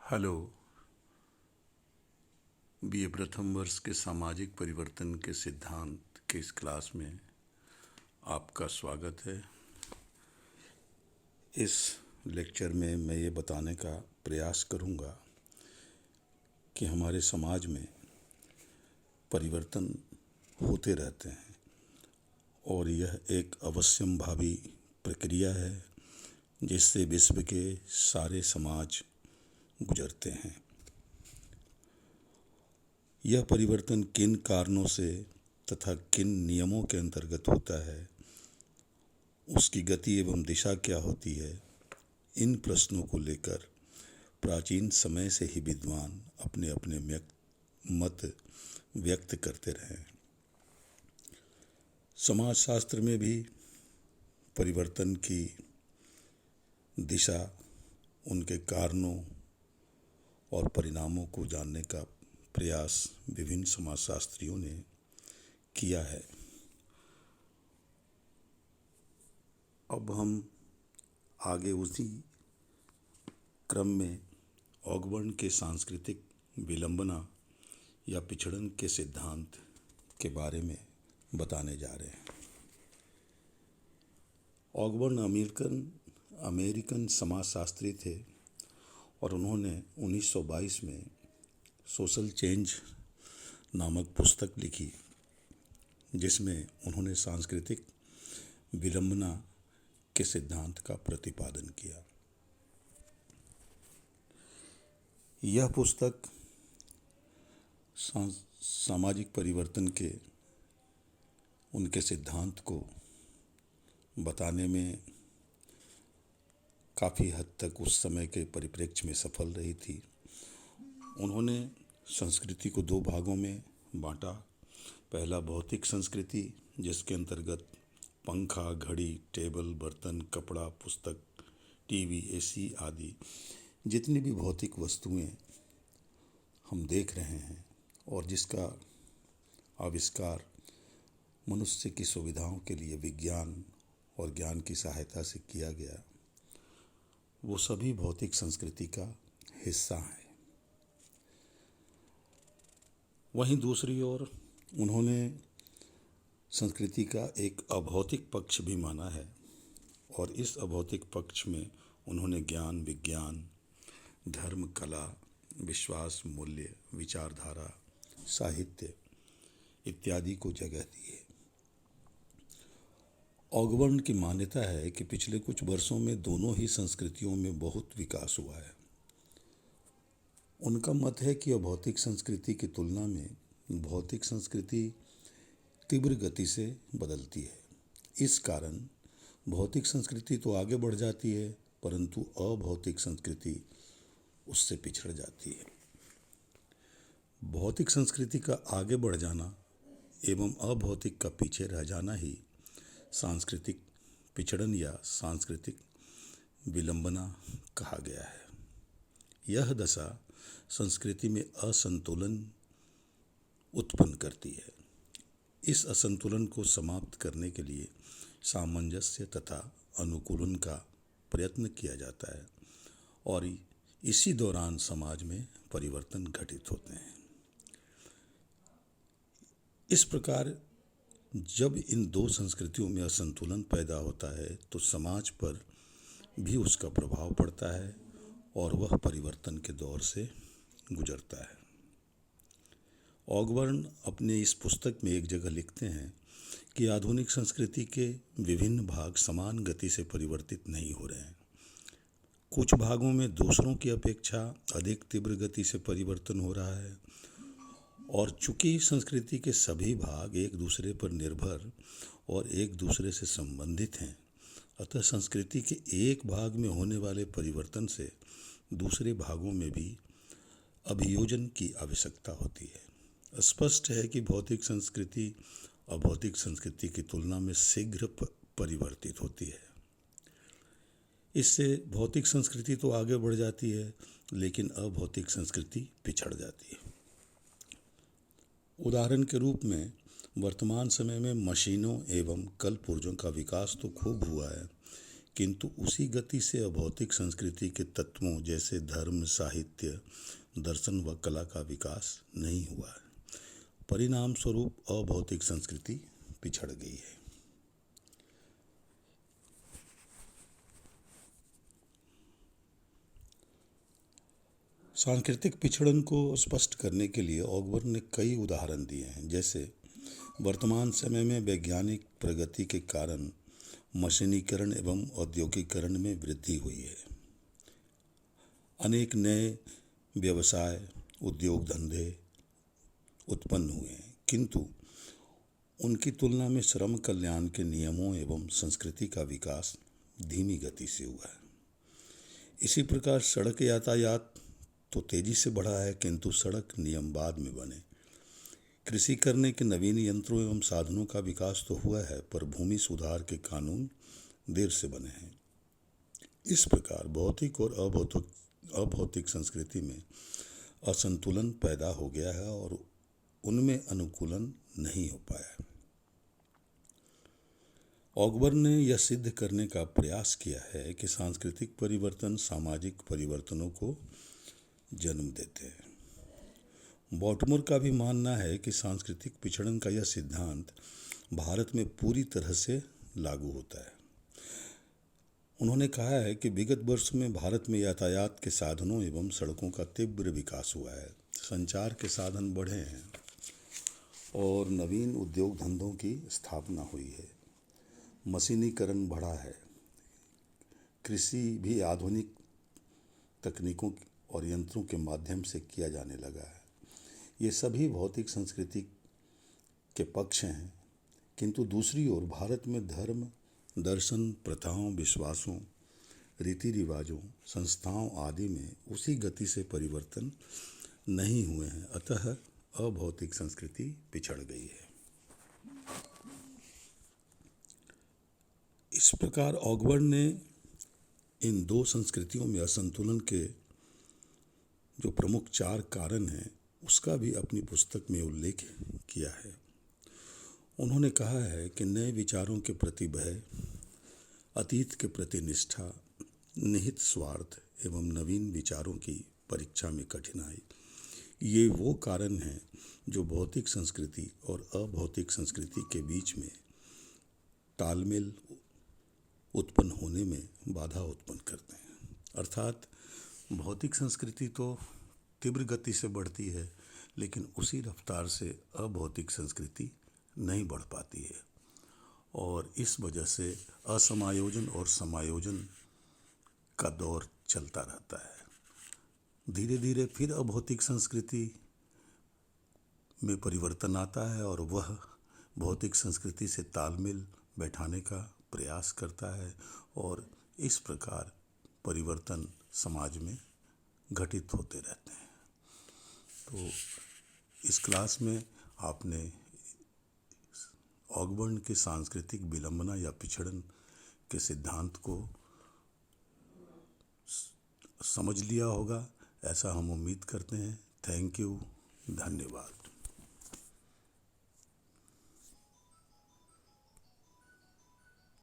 Hello. BA प्रथम वर्ष के सामाजिक परिवर्तन के सिद्धांत के इस क्लास में आपका स्वागत है। इस लेक्चर में मैं ये बताने का प्रयास करूँगा कि हमारे समाज में परिवर्तन होते रहते हैं और यह एक अवश्यंभावी प्रक्रिया है जिससे विश्व के सारे समाज गुजरते हैं। यह परिवर्तन किन कारणों से तथा किन नियमों के अंतर्गत होता है, उसकी गति एवं दिशा क्या होती है, इन प्रश्नों को लेकर प्राचीन समय से ही विद्वान अपने अपने मत व्यक्त करते रहे। समाजशास्त्र में भी परिवर्तन की दिशा, उनके कारणों और परिणामों को जानने का प्रयास विभिन्न समाजशास्त्रियों ने किया है। अब हम आगे उसी क्रम में ऑगबर्न के सांस्कृतिक विलंबना या पिछड़न के सिद्धांत के बारे में बताने जा रहे हैं। ऑगबर्न अमेरिकन समाजशास्त्री थे और उन्होंने 1922 में सोशल चेंज नामक पुस्तक लिखी, जिसमें उन्होंने सांस्कृतिक विलंबना के सिद्धांत का प्रतिपादन किया। यह पुस्तक सामाजिक परिवर्तन के उनके सिद्धांत को बताने में काफ़ी हद तक उस समय के परिप्रेक्ष्य में सफल रही थी। उन्होंने संस्कृति को दो भागों में बांटा। पहला भौतिक संस्कृति, जिसके अंतर्गत पंखा, घड़ी, टेबल, बर्तन, कपड़ा, पुस्तक, टीवी, एसी आदि जितनी भी भौतिक वस्तुएं हम देख रहे हैं और जिसका आविष्कार मनुष्य की सुविधाओं के लिए विज्ञान और ज्ञान की सहायता से किया गया, वो सभी भौतिक संस्कृति का हिस्सा हैं। वहीं दूसरी ओर उन्होंने संस्कृति का एक अभौतिक पक्ष भी माना है और इस अभौतिक पक्ष में उन्होंने ज्ञान, विज्ञान, धर्म, कला, विश्वास, मूल्य, विचारधारा, साहित्य इत्यादि को जगह दी है। ऑगबर्न की मान्यता है कि पिछले कुछ वर्षों में दोनों ही संस्कृतियों में बहुत विकास हुआ है। उनका मत है कि अभौतिक संस्कृति की तुलना में भौतिक संस्कृति तीव्र गति से बदलती है। इस कारण भौतिक संस्कृति तो आगे बढ़ जाती है, परंतु अभौतिक संस्कृति उससे पिछड़ जाती है। भौतिक संस्कृति का आगे बढ़ जाना एवं अभौतिक का पीछे रह जाना ही सांस्कृतिक पिछड़न या सांस्कृतिक विलंबना कहा गया है। यह दशा संस्कृति में असंतुलन उत्पन्न करती है। इस असंतुलन को समाप्त करने के लिए सामंजस्य तथा अनुकूलन का प्रयत्न किया जाता है और इसी दौरान समाज में परिवर्तन घटित होते हैं। इस प्रकार जब इन दो संस्कृतियों में असंतुलन पैदा होता है तो समाज पर भी उसका प्रभाव पड़ता है और वह परिवर्तन के दौर से गुजरता है। ऑगबर्न अपने इस पुस्तक में एक जगह लिखते हैं कि आधुनिक संस्कृति के विभिन्न भाग समान गति से परिवर्तित नहीं हो रहे हैं। कुछ भागों में दूसरों की अपेक्षा अधिक तीव्र गति से परिवर्तन हो रहा है और चूंकि संस्कृति के सभी भाग एक दूसरे पर निर्भर और एक दूसरे से संबंधित हैं, अतः संस्कृति के एक भाग में होने वाले परिवर्तन से दूसरे भागों में भी अभियोजन की आवश्यकता होती है। स्पष्ट है कि भौतिक संस्कृति अभौतिक संस्कृति की तुलना में शीघ्र परिवर्तित होती है। इससे भौतिक संस्कृति तो आगे बढ़ जाती है, लेकिन अभौतिक संस्कृति पिछड़ जाती है। उदाहरण के रूप में वर्तमान समय में मशीनों एवं कल पुर्जों का विकास तो खूब हुआ है, किंतु उसी गति से अभौतिक संस्कृति के तत्वों जैसे धर्म, साहित्य, दर्शन व कला का विकास नहीं हुआ है। परिणाम स्वरूप अभौतिक संस्कृति पिछड़ गई है। सांस्कृतिक पिछड़न को स्पष्ट करने के लिए ऑगबर्न ने कई उदाहरण दिए हैं। जैसे वर्तमान समय में वैज्ञानिक प्रगति के कारण मशीनीकरण एवं औद्योगिकरण में वृद्धि हुई है। अनेक नए व्यवसाय, उद्योग धंधे उत्पन्न हुए हैं, किंतु उनकी तुलना में श्रम कल्याण के नियमों एवं संस्कृति का विकास धीमी गति से हुआ है। इसी प्रकार सड़क यातायात तो तेजी से बढ़ा है, किंतु सड़क नियम बाद में बने। कृषि करने के नवीन यंत्रों एवं साधनों का विकास तो हुआ है, पर भूमि सुधार के कानून देर से बने हैं। इस प्रकार भौतिक और अभौतिक संस्कृति में असंतुलन पैदा हो गया है और उनमें अनुकूलन नहीं हो पाया। ऑगबर्न ने यह सिद्ध करने का प्रयास किया है कि सांस्कृतिक परिवर्तन सामाजिक परिवर्तनों को जन्म देते हैं। बॉटमोर का भी मानना है कि सांस्कृतिक पिछड़न का यह सिद्धांत भारत में पूरी तरह से लागू होता है। उन्होंने कहा है कि विगत वर्षों में भारत में यातायात के साधनों एवं सड़कों का तीव्र विकास हुआ है, संचार के साधन बढ़े हैं और नवीन उद्योग धंधों की स्थापना हुई है। मशीनीकरण बढ़ा है, कृषि भी आधुनिक तकनीकों और यंत्रों के माध्यम से किया जाने लगा है। ये सभी भौतिक संस्कृति के पक्ष हैं, किंतु दूसरी ओर भारत में धर्म, दर्शन, प्रथाओं, विश्वासों, रीति रिवाजों, संस्थाओं आदि में उसी गति से परिवर्तन नहीं हुए हैं। अतः अभौतिक संस्कृति पिछड़ गई है। इस प्रकार ऑगबर्न ने इन दो संस्कृतियों में असंतुलन के जो प्रमुख 4 कारण हैं उसका भी अपनी पुस्तक में उल्लेख किया है। उन्होंने कहा है कि नए विचारों के प्रति भय, अतीत के प्रति निष्ठा, निहित स्वार्थ एवं नवीन विचारों की परीक्षा में कठिनाई, ये वो कारण हैं जो भौतिक संस्कृति और अभौतिक संस्कृति के बीच में तालमेल उत्पन्न होने में बाधा उत्पन्न करते हैं। अर्थात भौतिक संस्कृति तो तीव्र गति से बढ़ती है, लेकिन उसी रफ्तार से अभौतिक संस्कृति नहीं बढ़ पाती है और इस वजह से असमायोजन और समायोजन का दौर चलता रहता है। धीरे धीरे फिर अभौतिक संस्कृति में परिवर्तन आता है और वह भौतिक संस्कृति से तालमेल बैठाने का प्रयास करता है और इस प्रकार परिवर्तन समाज में घटित होते रहते हैं। तो इस क्लास में आपने ऑगबर्न के सांस्कृतिक विलंबना या पिछड़न के सिद्धांत को समझ लिया होगा, ऐसा हम उम्मीद करते हैं। थैंक यू, धन्यवाद।